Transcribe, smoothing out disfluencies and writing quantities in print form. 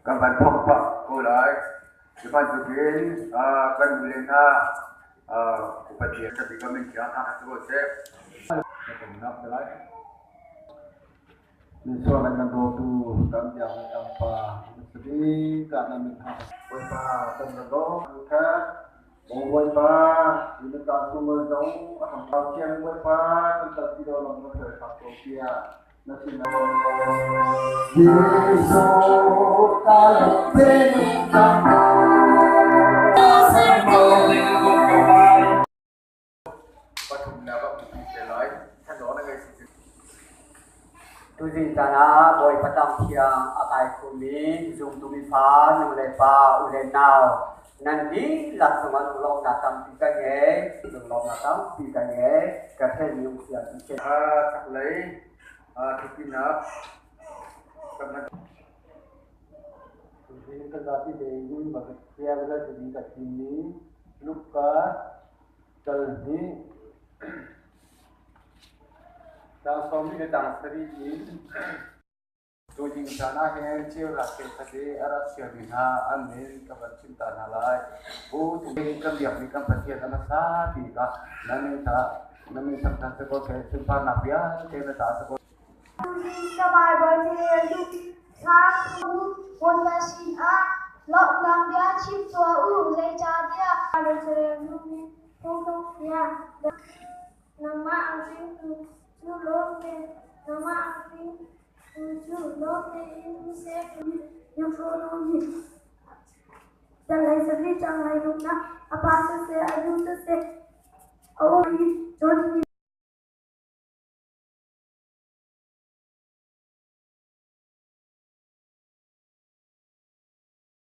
các bạn thông phật cô lại chúng ta thực hiện cần liên ha của Phật giáo thì các mình sẽ ăn cái bữa sẽ cùng nắp lại mình so với năng độ tu cảm giác tanpa sedih karena mình học quay pa tâm đó khác quay pa chúng ta sumber giống hàng bao chen quay pa chúng ta đi đâu làm cái thời học kia nó chỉ là Yesus ta bên ta sẽ có lên một cái bài và chúng ta bắt đầu sẽ nóiท่านnói là cái gì tu di sana boy patang siang akai kumi zoom tumi pa nule pa ule nau nanti langsung long datang tiga nge long datang tiga nge kasih yung siang tiga chắc lấy thực hiện nợ cầm nợ ini kendati ini bagi siapa jadi kat sini luka terdi dan suami datang sendiri tu jing sana yang cium rakyat tadi arah siapina amin kabar cinta nalai tu kan dia berikan perhatian anak sahaja nami tak sekolah kehidupan nabiya kita tak sekolah Sa Bible thì sáng một là xin lọc làm bia chim chùa lấy cha bia để chơi không nhà nằm mạng xin chú lốp lên nằm mạng xin chú lốp lên sẽ những số nó gì chẳng lấy sự đi chẳng lấy lúc nào apa sẽ ayuh sẽ ôi cho